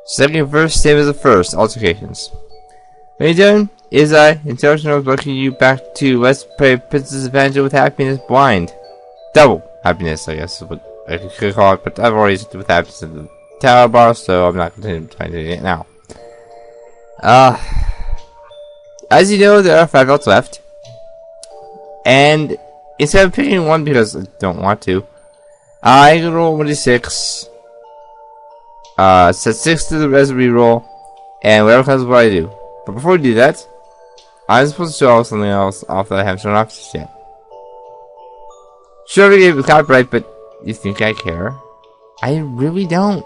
Second verse, same as the first. Altercations. What are you doing? Is I, intentional looking you back to Let's Play Princess Evangile with happiness blind. Double happiness, I guess is what I could call it, but I've already said with happiness in the tower bar, so I'm not going to try to do it now. As you know, there are 5 votes left. And instead of picking one because I don't want to, I can roll 1d6. Set 6 to the res reroll, and whatever comes what I do. But before we do that, I'm supposed to show off something else off that I haven't shown off just yet. Sure, it was copyright, but you think I care? I really don't.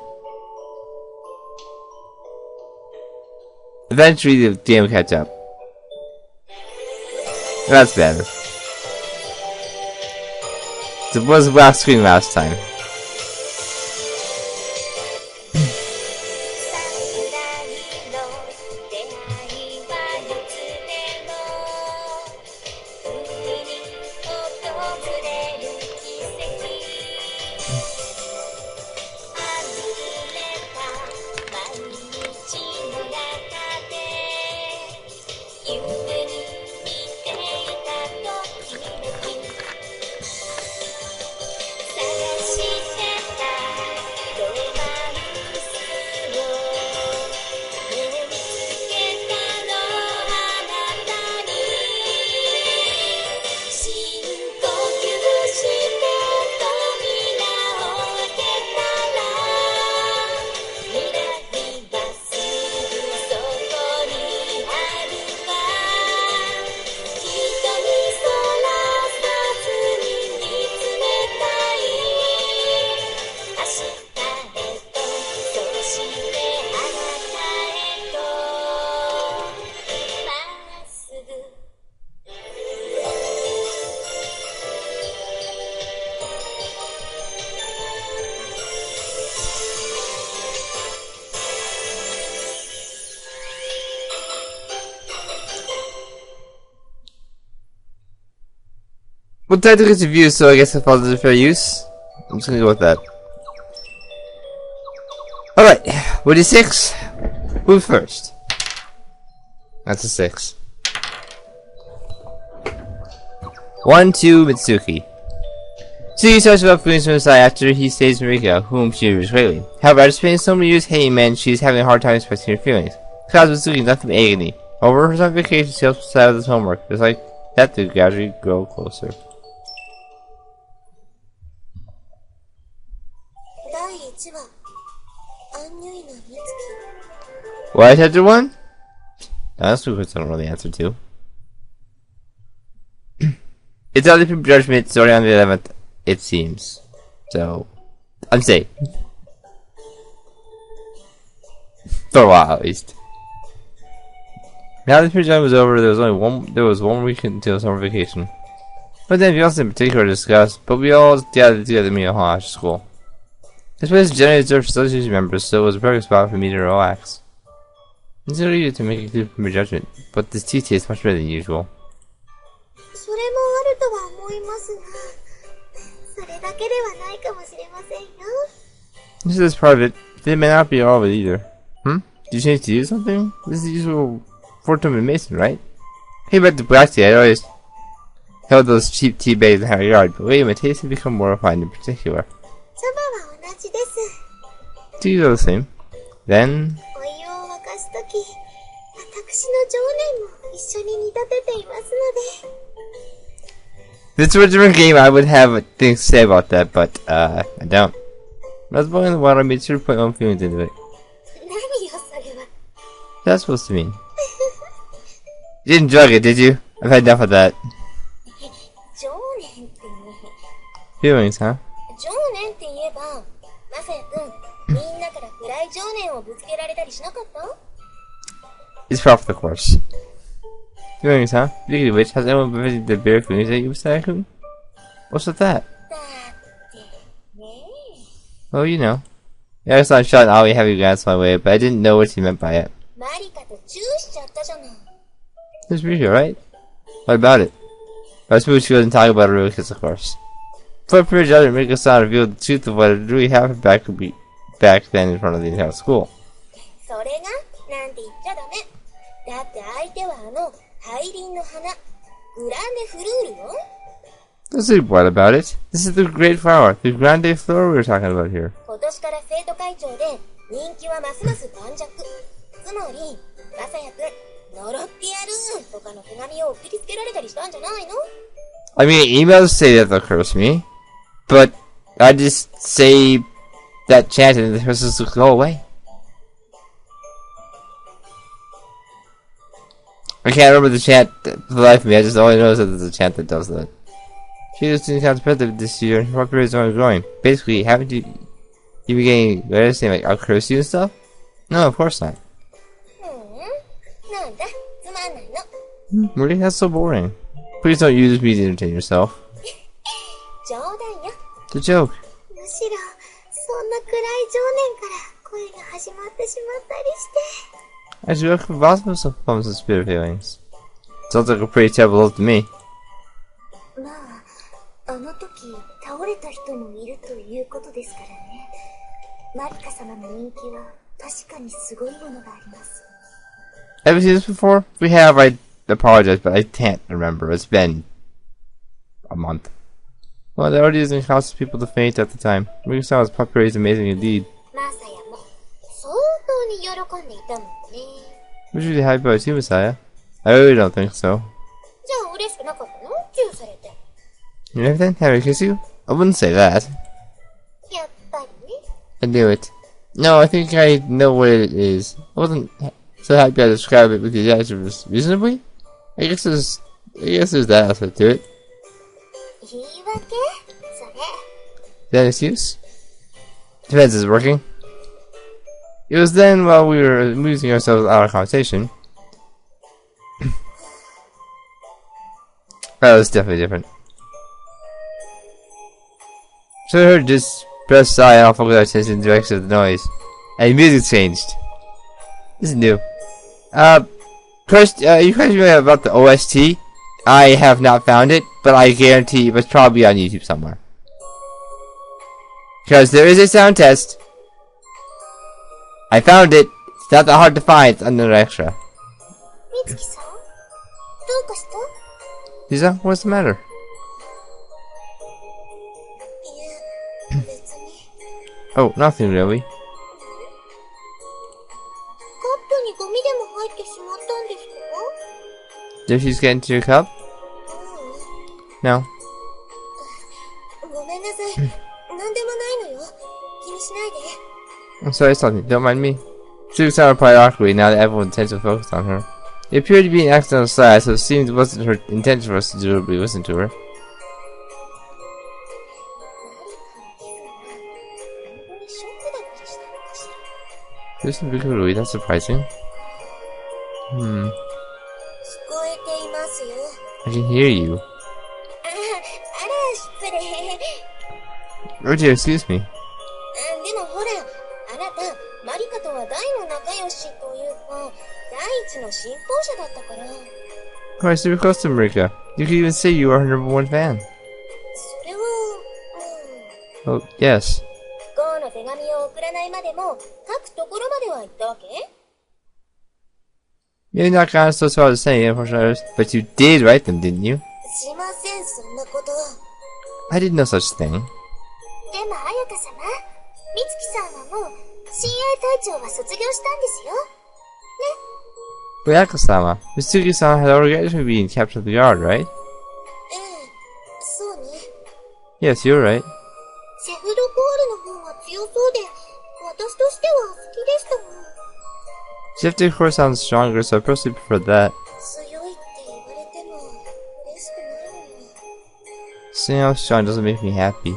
Eventually, the game will catch up. That's better. It was the last screen last time. Well, technically it's a view, so I guess it falls as a fair use. I'm just gonna go with that. Alright, what is 6? Who's first? That's a 6. 1, 2, Mitsuki. Mitsuki starts about feelings from his side after he saves Marika, whom she reviews greatly. However, after spending so many years hating men, she's having a hard time expressing her feelings. Cause Mitsuki nothing but agony. Over her summer vacation, she helps Side with his homework. It's like that to gradually grow closer. Why chapter 1? That's what I don't know the answer to. It's on the judgment starting on the 11th, it seems. So, I'm safe. For a while, at least. Now the pre-judgment was over, there was one week until summer vacation. But then we also in particular discussed, but we all gathered together to meet at after school. This place is generally reserved for association members, so it was a perfect spot for me to relax. It's not easy to make a clear judgment, but this tea tastes much better than usual. This is part of it. They may not be all of it either. Did you change to use something? This is the usual Fortune and Mason, right? Hey, about the black tea, I always held those cheap tea bags in our yard, but wait, my taste has become more refined in particular. Teas are the same. Then... If this were a different game, I would have things to say about that, but I don't. When I was boiling the water, I made sure to put my own feelings into it. What's that supposed to mean? You didn't drug it, did you? I've had enough of that. Feelings, huh? It's par for the course. Feelings, huh? Speaking of which, has anyone been visiting the bear feelings that you were? What's with that? Oh, you know. Yeah, I saw a shot and I'll have you glance my way, but I didn't know what he meant by it. It's pretty sure, right? What about it? I suppose she wasn't talking about a real kiss, of course. For a period of make us not reveal the truth of what had really happened back then in front of the entire school. それがなんて言っちゃダメ。だって相手は大輪の花、グランデフルールよ。What about it? This is the great flower, the grande fleur we were talking about here. 今年から生徒会長で人気はますます盤石。つまり、まさやくん、呪ってやるとかの手紙を送りつけられたりしたんじゃないの？ I mean, emails say that they'll curse me, but I just say that chant and the curses will go away. I can't remember the chant for the life of me, I just only know that there's a chant that does that. She was student council president this year, her popularity is only growing. Basically, haven't you been getting better saying like, I'll curse you and stuff? No, of course not. Really? That's so boring. Please don't use me to entertain yourself. It's a joke. I joke for Bosmos of poems and spirit feelings. Sounds like a pretty terrible love to me. Have you seen this before? If we have, I apologize, but I can't remember. It's been a month. Well, they already using causes people to faint at the time. Miko's popularity is amazing indeed. Was you happy about it too, Messiah? I really don't think so. You know everything? Have I kissed you? I wouldn't say that. I knew it. No, I think I know what it is. I wasn't so happy I describe it with the adjectives reasonably. I guess there's that aspect to it. Is that an excuse? Depends, is it working? It was then while we were amusing ourselves out of conversation. Oh, it's definitely different. So I heard just press sigh and I'll focus our attention in the direction of the noise. And the music changed. This is new. First, you guys know about the OST? I have not found it, but I guarantee it's probably on YouTube somewhere. Because there is a sound test. I found it. It's not that hard to find. It's under extra. Lisa, what's the matter? Oh, nothing really. Did she get into your cup? No. I'm sorry, something. Don't mind me. She sounded quite awkwardly now that everyone tends to focus on her. It appeared to be an accidental sigh, so it seemed it wasn't her intention for us to deliberately listen to her. Listen really, that's surprising. I can hear you. Oh dear, excuse me. Quite super close to Marika. You could even say you are her #1 fan. Oh, yes. Maybe not gone so far as saying it, but you did write them, didn't you? I did no such thing. But Ayako-sama, Mitsuki-sama had already graduated from being captain of the guard, right? Yes, you're right. Shift of course sounds stronger, so I personally prefer that. Seeing how strong doesn't make me happy.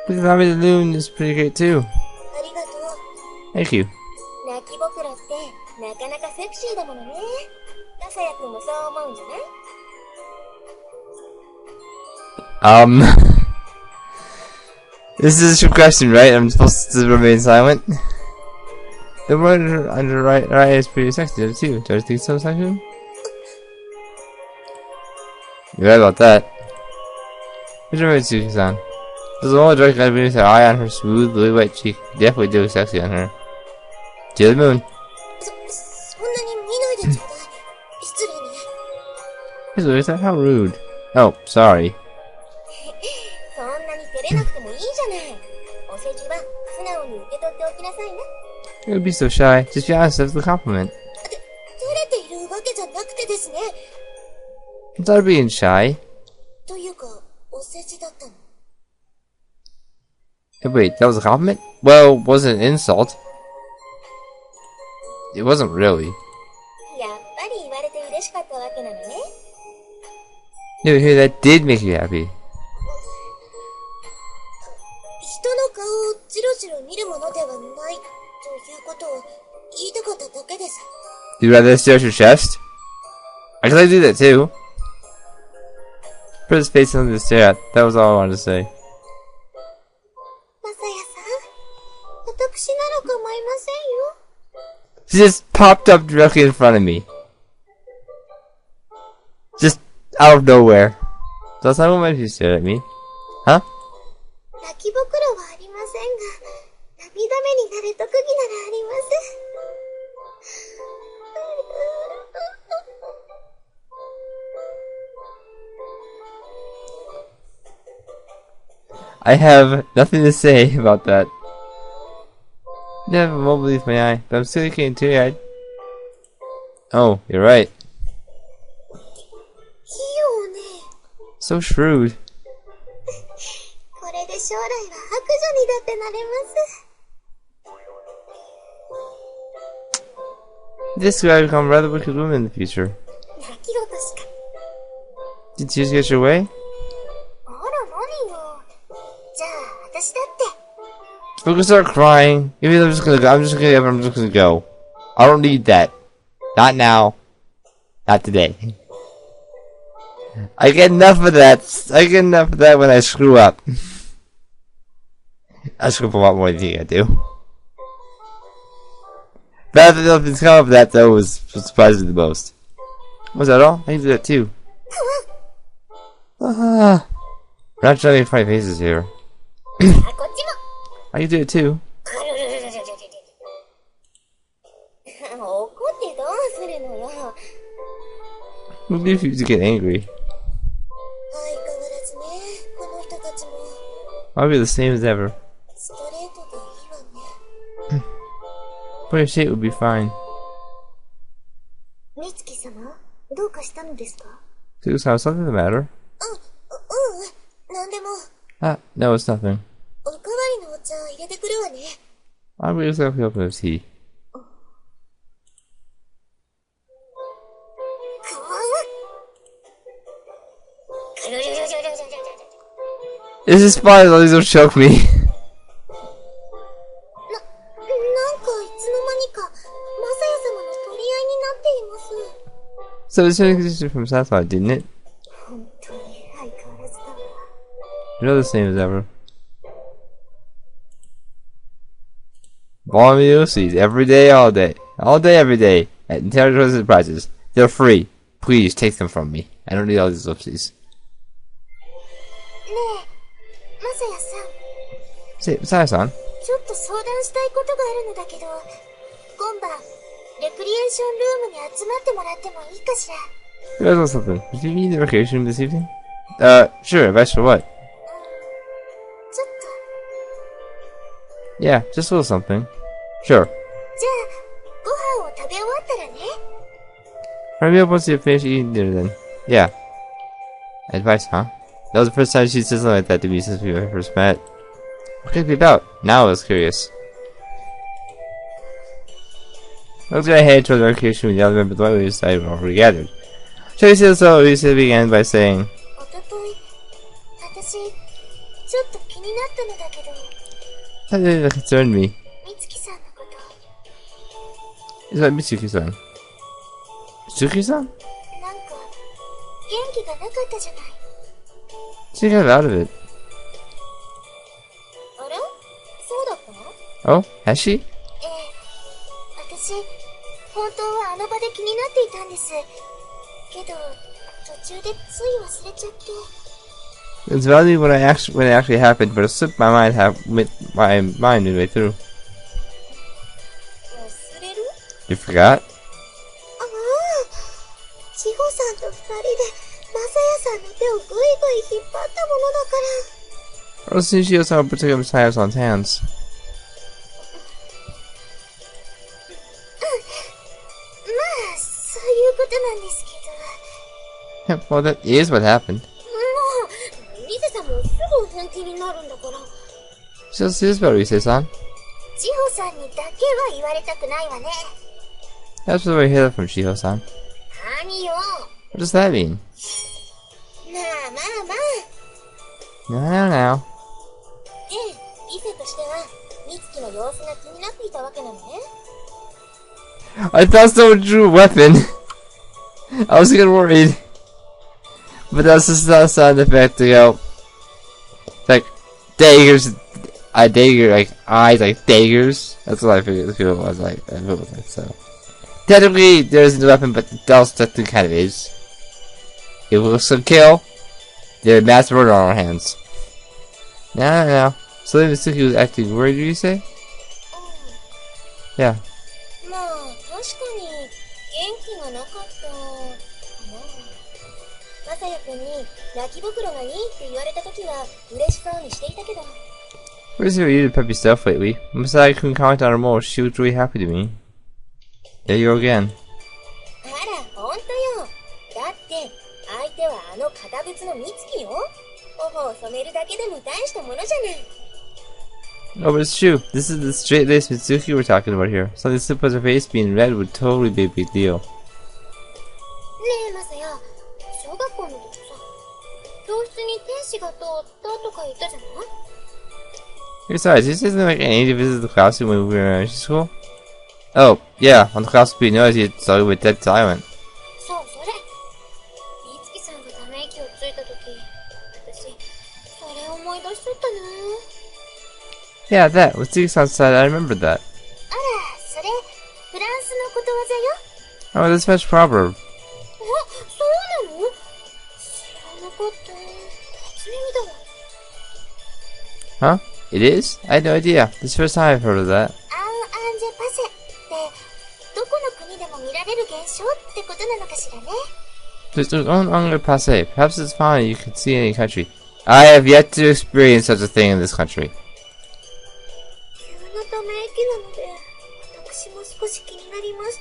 But the Mami the Loon is pretty great too. Thank you. This is a true question, right? I'm supposed to remain silent? The word under right eye is pretty sexy too. Do you think so, Saku? You're right about that. Which one is Suki-san? There's a little dark guy with her eye on her smooth, lily white cheek. Definitely do sexy on her. To the moon. そんなに見ないでちょうだい。失礼ね。Hey, Louisa, how rude. Oh, sorry. そんなに照れなくてもいいじゃない。お世辞は素直に受け取っておきなさいな。You would be so shy. Just be honest with the compliment. 照れているわけじゃなくてですね。It's not being shy. というか、お世辞だったの。Hey, wait, that was a compliment? Well, it wasn't an insult. It wasn't really. やっぱり言われて嬉しかったわけなのね。You hear that did make you happy. 人の顔をじろじろ見るものではないということを言いたかっただけです。You'd rather stare at your chest? I guess I do that too. Put his face something to stare at. That was all I wanted to say. マサヤさん、私なら構いませんよ。She just popped up directly in front of me. Just out of nowhere. So that's not what if you stared at me. Huh? 泣きぼくろはありませんが、涙目になる特技ならあります。I have nothing to say about that. Never won't believe my eye, but I'm still getting teary-eyed. Oh, you're right. 器用ね。So shrewd. これで将来は白女にだってなれます。 This guy become a rather wicked woman in the future. 泣き言しか。 Did you just get your way? あら何よ。じゃあ私だって。We're gonna start crying. Maybe I'm just gonna go. I don't need that. Not now. Not today. I get enough of that. I get enough of that when I screw up. I screw up a lot more than you think I do. But nothing's come of that though was what surprised me the most. Was that all? I can do that too. We're not trying to make funny faces here. こっちも。 I can do it too. 怒ってどうするのよ。 Maybe if you get angry. 相変わらずね、この人たちも。 I'll be the same as ever. ストレートでいいわね。 But your shape would be fine. 美月様、どうかしたのですか？ Susan, something the matter? なんでも。 Ah, no, it's nothing. おかわりのお茶入れてくるわね。 I'm really exactly open to tea. This is fine as long as you don't choke me. なんかいつの間にか、マサヤ様の取り合いになっています。 So it's transition from Sapphire, didn't it? 本当に相変わらずだわ。 You're the same as ever. Ball Music every day, all day. All day, every day. At intelligent prices. They're free. Please take them from me. I don't need all these oopsies. ねえ、マサヤさん。 Say, Saya-san. ちょっと相談したいことがあるのだけど、今晩、レクリエーションルームに集まってもらってもいいかしら。 You guys want something? Do you need the recreation room this evening? Sure. Advice for what? ちょっと。 Yeah, just a little something. Sure. じゃあ、ご飯を食べ終わったらね。Maybe once you finish eating dinner then. Yeah. Advice, huh? That was the first time she said something like that to me since we first met. What could it be about? Now I was curious. I looked at my head toward the recreation room with the other members of the White Side were already gathered. Lisa began by saying, おととい、私、ちょっと気になったのだけど、 something that concerned me. 美月さんのこと。 It's about Mitsuki-san. Mitsuki-san? なんか、元気がなかったじゃない。 She got out of it. あれ？そうだったの？ Oh, has she? ええ。私、本当はあの場で気になっていたんです。けど、途中でつい忘れちゃって。It's valid when it actually happened, but it slipped my mind midway through. 忘れる？ You forgot? ああ、千穂さんと二人でマサヤさんの手をぐいぐい引っ張ったものだから。Or since she also took him on hands. まあ、そういうことなんですけど。 Yeah, well, that is what happened. もう、リゼさんもすぐ本気になるんだから。 Just this about Rise-san. 千穂さんにだけは言われたくないわね。 That's what we hear from Shiho-san. 何よ。 What does that mean? まあまあまあ。 No, no. ええ、リゼとしては、美月の様子が気になっていたわけなのね。I thought someone drew a weapon. I was getting worried. But that's just not a sound effect to go. Like, daggers. Dagger, like, eyes, like, daggers. That's what I figured it was like. So. Technically, there isn't a weapon, but it also technically kind of is. It will still kill. There's mass murder on our hands. No. So then Mitsuki was acting worried, did you say? Yeah. まあ、確かに、元気がなかったかな。まさやくんに、泣き袋がいいって言われたときは、嬉しそうにしていたけど。Where's your eating peppy stuff lately? Masai couldn't comment on her more. She was really happy to me. There you go again. あら、ほんとよ。だって、相手はあの堅物の美月よ。頬を染めるだけでも大したものじゃない。Oh, but it's true. This is the straight-laced Mitsuki we're talking about here. Something as simple as her face being red would totally be a big deal. ねえ、まさや、小学校の時さ、教室に天使が通ったとか言ったじゃない？ Besides, this isn't like any to visit the classroom when we were in elementary school. Oh, yeah, when the class would be noisy, so we were dead silent. そう、それ。美月さんがため息をついた時、私、それ思い出しちゃったな。 Yeah, that. With Ziggy-san's side, I remember that. あら、それ、フランスのことわざよ。 Oh, that's French proverb. あ、そうなの？知らなかった。初耳だわ。 Huh? It is? I had no idea. This is the first time I've heard of that. アン・アンジェパセってどこの国でも見られる現象ってことなのかしらね。 There's own angle passe. Perhaps it's fine you can see in any country. I have yet to experience such a thing in this country. 急なため息なので、私も少し気になりまし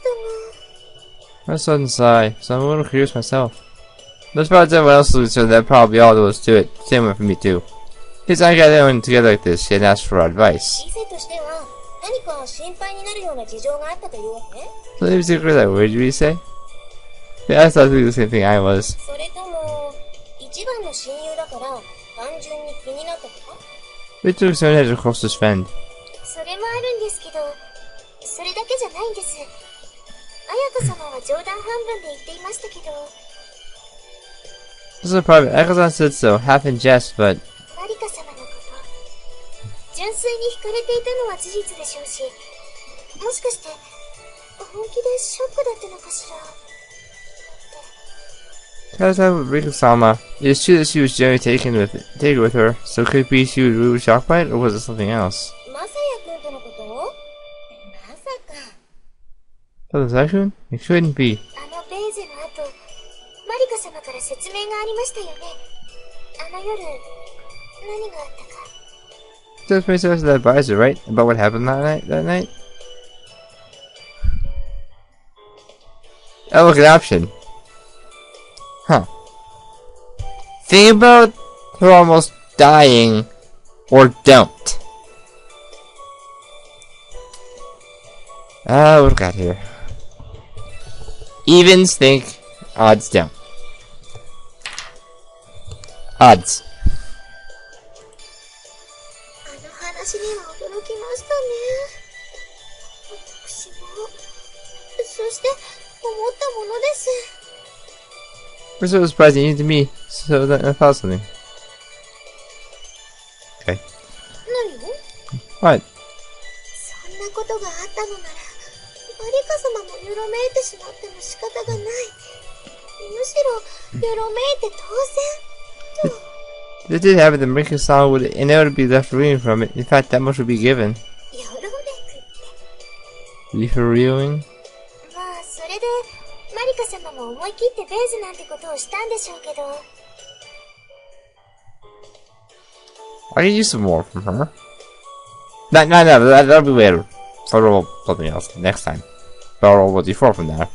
たが。 A sudden sigh, so I'm a little curious myself. As far as everyone else is concerned, that's probably all there was to it. Same way for me too. Since I got everyone together like this, she had asked for advice. リセとしては何か心配になるような事情があったというわけ？ So in particular, that word did you say? Yeah, I thought it was the same thing I was. それとも一番の親友だから単純に気になったとか？ We took someone as her closest friend. それもあるんですけど、それだけじゃないんです。綾香様は冗談半分で言っていましたけど。 This is a private. Akazan said so, half in jest, but マリカ様のこと、純粋に惹かれていたのは事実でしょうし、もしかして本気でショックだったのかしら。 Kazan with Rika-sama. It is true that she was generally taken with her, so could it be she was really shocked by it, or was it something else? マサヤ君とのこと？まさか。 Oh, the Zaikun? It couldn't be. あのベーゼの後、マリカ様から説明がありましたよね。あの夜、何があったか。 Just made us the advisor, right? About what happened that night? Oh, look, an option. Huh. Think about her almost dying, or don't. What do we got here? Evens think, odds don't. Odds. あの話には驚きましたね。私も、そして思ったものです。 We're so surprising even to me, so that I thought something. Okay. 何を？ What? そんなことがあったのなら、マリカ様もよろめいてしまっても仕方がない。むしろ、よろめいて当然、と。If it did happen, then Rika-san would inevitably be left reeling from it. In fact, that much would be given. よろめくって。 Leave her reeling? まあ、それで、マリカ様も思い切ってベーズなんてことをしたんでしょうけど。I could use some more from her. No, that'll be later. I'll roll something else next time. But I'll roll what D4 from there.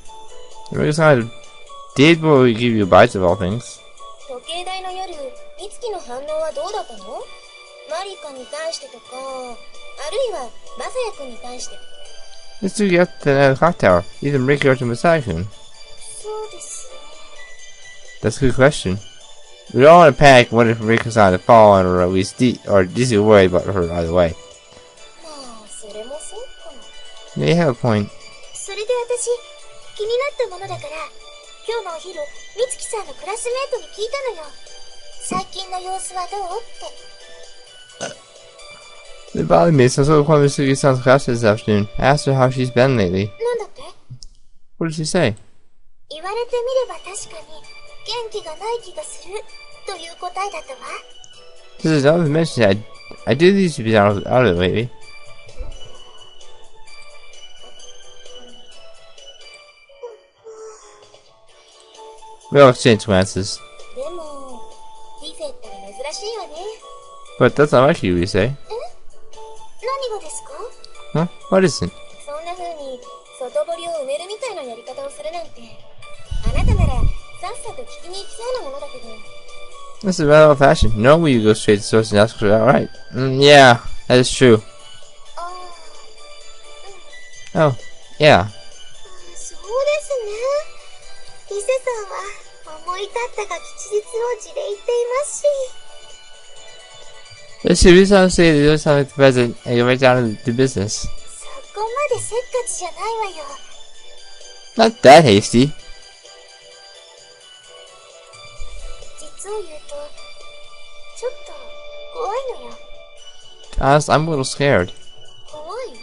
Rika-san did what we give you bites of all things. 時計台の夜、美月の反応はどうだったの？マリカに対してとか、あるいはマサヤ君に対して。Let's do get to the clock tower. Either Rika or to Masai-kun. そうですね。 That's a good question. We all in a panic wondering if Rika-san had fallen, or at least Dizzy worried about her either way. まあ、それもそうか。 Yeah, you have a point. それで私、気になったものだから、今日のお昼、美月さんのクラスメートに聞いたのよ。最近の様子はどうって。It bothered me, so I told one of Mitsuki-san's class this afternoon. I asked her how she's been lately. なんだって？ What did she say? 言われてみれば確かに、元気がない気がする、という答えだったわ。This is another mention I do these to be out of it lately. We all exchanged glances. でも、リフェったら珍しいわね。 But that's not like you say. 何がですか？ Huh? What isn't? そんな風に、外堀を埋めるみたいなやり方をするなんて。あなたなら、さっさと聞きに行きそうなものだけど。This is rather old-fashioned. Normally you go straight to the source and ask her outright. Yeah, that is true. ああ、Oh, yeah. そうですね。リセさんは、思い立ったが吉日を地で言っていますし。But she really sounds say that you sound like the president and go right down to business. そこまでせっかちじゃないわよ。Not that hasty. 実を言うと、ちょっと怖いのよ。To be honest, I'm a little scared. 怖い？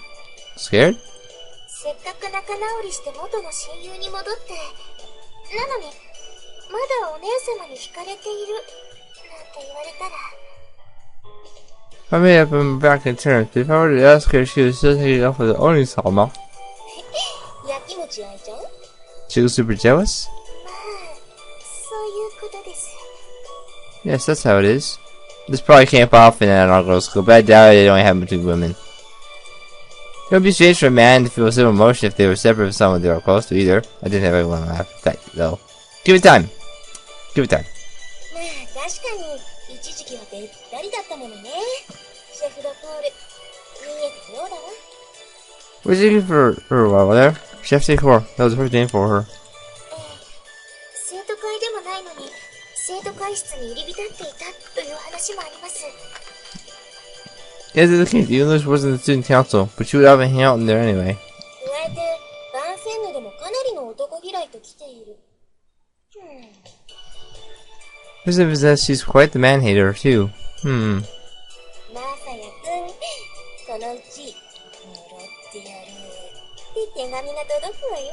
Scared? せっかく仲直りして元の親友に戻って、なのに、まだお姉様に惹かれている、なんて言われたら。I may have been back in terms, but if I were to ask her if she was still taking off with the only Salma, やきもちあいちゃう？ she was super jealous? まあ、そういうことです。 Yes, that's how it is. This probably came up often at an all-girls school, but I doubt it only happened between women. It would be strange for a man to feel a similar emotion if they were separate from someone they were close to either. I didn't have anyone laugh at that, though. Give it time. Give it time. まあ、確かに、一時期はべったりだったものね。シェフ・ド・ポール、見えたようだわ。What was you for her while there? Chef Decor. That was the first name for her. 生徒会でもないのに、生徒会室に入り浸っていたという話もあります。 As is the case, the English wasn't the student council, but she would often hang out in there anyway. 加えて、バンセンヌでもかなりの男嫌いと来ている。There's evidence that she's quite the man-hater, too. マーサヤ君、そのうち、呪ってやる。って手紙が届くわよ。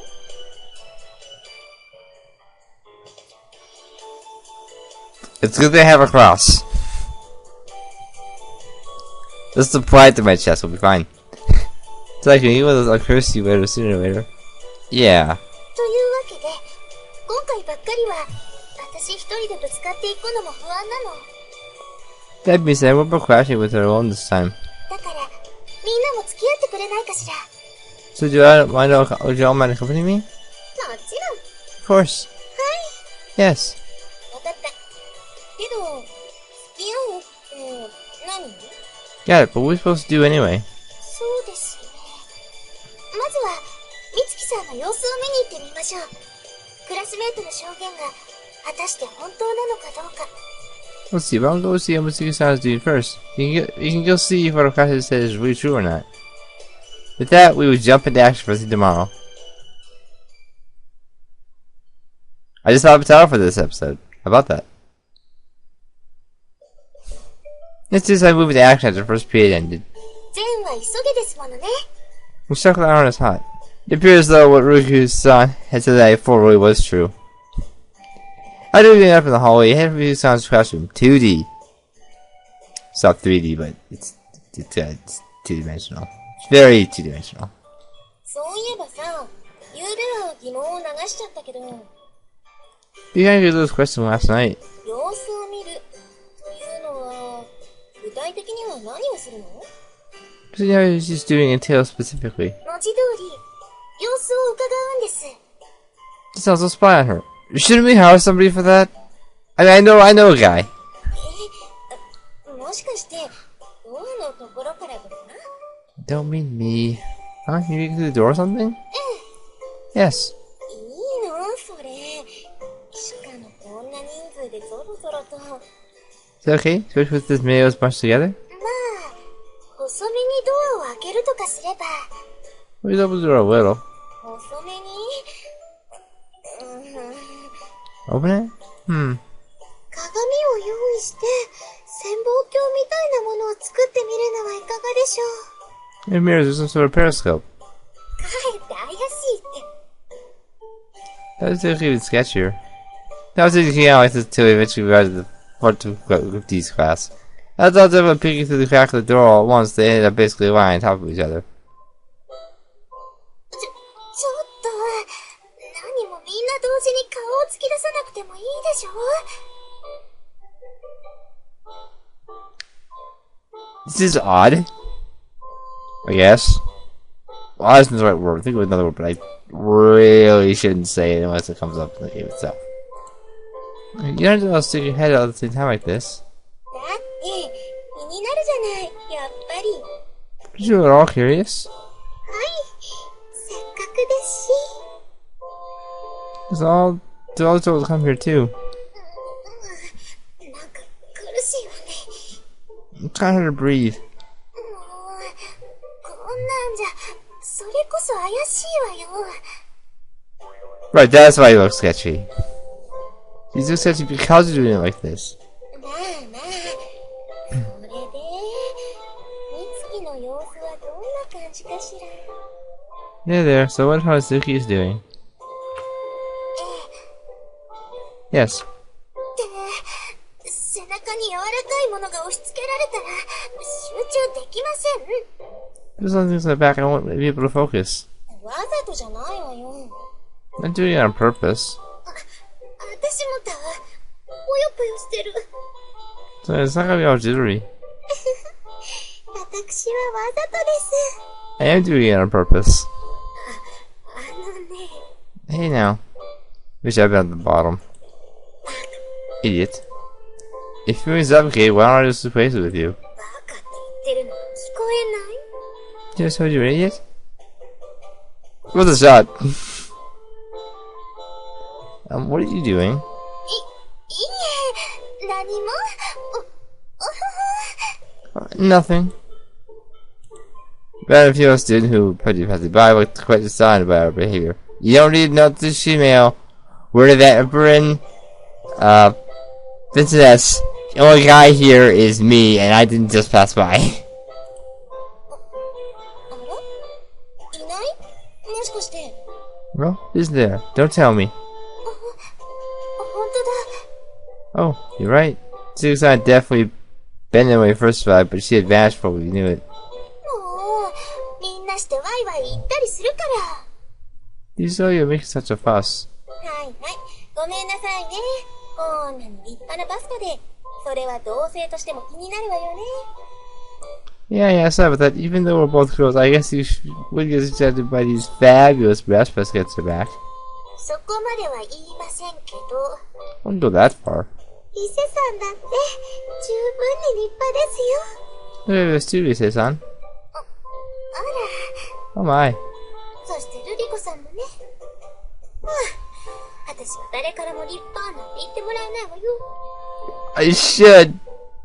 It's good they have a cross. Just apply it to my chest, we'll be fine. It's like, you will curse you later, sooner or later. Yeah. というわけで、今回ばっかりは、私一人でぶつかっていくのも不安なの。 That being said, we're both crashing with her alone this time. だから、みんなも付き合ってくれないかしら。 So would you all mind accompanying me? もちろん。 Of course. はい。 Yes. わかった。けど、付き合うって何？ Got it, but what are we supposed to do anyway? そうですね。まずは、美月さんの様子を見に行ってみましょう。クラスメートの証言が、果たして本当なのかどうか。 Let's see, but I'll go see how Mitsuki-san is doing first. You can go see if what Okashi says is really true or not. With that, we would jump into action for tomorrow. I just thought of a title for this episode. How about that? Let's just move into action after the first period ended. 善は急げですものね。 We struck the iron is hot. It appears though what Ruku-san had said that before really was true. I do get up in the hallway, head for Ruku-san's classroom. 2D. It's not 3D, but it's 2-dimensional. It's very 2-dimensional. そういえばさ、ゆうべは疑問を流しちゃったけど、 You answered this question last night. 様子を見るというのは、具体的には何をするの？ So now he's just doing a tale specifically. 文字通り、様子を伺うんです。 Just also spy on her. Shouldn't we hire somebody for that? I know a guy. もしかして、ドアのところからかな？ Don't mean me. Huh? Maybe through the door or something? Yes. いいのそれ。しかもこんな人数でぞろぞろと。 Is that okay? Especially with this males bunched together? まあ、細めにドアを開けるとかすれば。 We open the door a little. 細めに、Open it? 鏡を用意して、潜望鏡みたいなものを作ってみるのはいかがでしょう。 In mirrors, there's some sort of periscope. かえって怪しいって。 That was actually even sketchier. That was thinking out like this till we eventually got to the front of D's class. I thought they were peeking through the crack of the door all at once. They ended up basically lying on top of each other. ちょっと、何もみんな同時に顔を突き出さなくてもいいでしょ？ This is odd. I guess. Well, odd isn't the right word. Think of another word, but I really shouldn't say it unless it comes up in the game itself. You don't have to stick your head out at the same time like this. だって、気になるじゃない、やっぱり。 Are you at all curious? はい、せっかくですし。 There's all adults come here too. なんか苦しいわね。 It's kind of hard to breathe. もう、こんなんじゃ、それこそ怪しいわよ。 Right, that's why you look sketchy. You look sketchy because you're doing it like this. まあまあ、それで、美月の様子はどんな感じかしら。 Yeah, there. So what Hazuki is doing? Yes. で、背中に柔らかいものが押し付けられたら、集中できません。 There's some things in the back I won't be able to focus. わざとじゃないわよ。 I'm not doing it on purpose. 私もだ。ぽよぽよしてる。 So it's not gonna be all jittery. 私はわざとです。 I am doing it on purpose. あのね。 Hey now. Wish I'd been at the bottom. Idiot. If you're suffocated, why don't I just replace it with you? バカって言ってるの聞こえない？ Just told you an idiot? What's a shot? What are you doing? いえ、何も。Nothing. But if you're a student who put you passing by, looked quite astounded by our behavior. You don't need to know this female. Word of that Emperor, Vincent S. The only guy here is me, and I didn't just pass by. あら？いない？もしかして。 Well, who's there? Don't tell me. 本当だ。 Oh, you're right. Susan definitely been there when we first survived, but she had vanished before we knew it. もう、みんなしてワイワイ言ったりするから。 You saw you're making such a fuss. はいはい。ごめんなさいね。こんなに立派なバストで。それは同性としても気になるわよね。 Yeah, I saw about that. Even though we're both girls, I guess you would get excited by these fabulous breast baskets to back. そこまでは言いませんけど。 Wouldn't go that far. 伊勢さんだって十分に立派ですよ。 Look at this too, say son. あら。 Oh my. そしてルリコさんもね。まあ、私は誰からも立派なんて言ってもらえないわよ。 I should,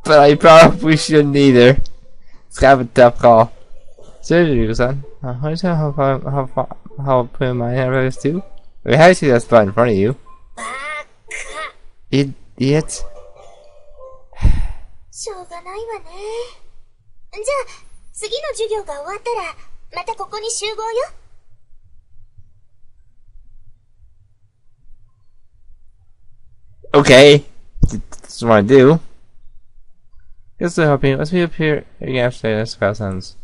but I probably shouldn't either. It's kind of a tough call. Seriously, son. How do you know how put my hand on this too? Wait, how do you see that spot in front of you? バカ。Idiot. しょうがないわね。じゃあ、次の授業が終わったら、またここに集合よ。Okay. That's what I do. Yes, I hope you. Let's meet up here again after this class ends.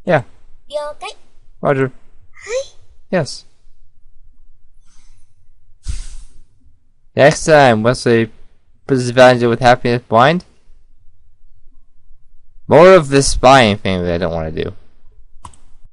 Yeah. 了解。 Roger. はい。 Yes. Next time, Wesley puts Evangile with happiness blind. More of this spying thing that I don't want to do.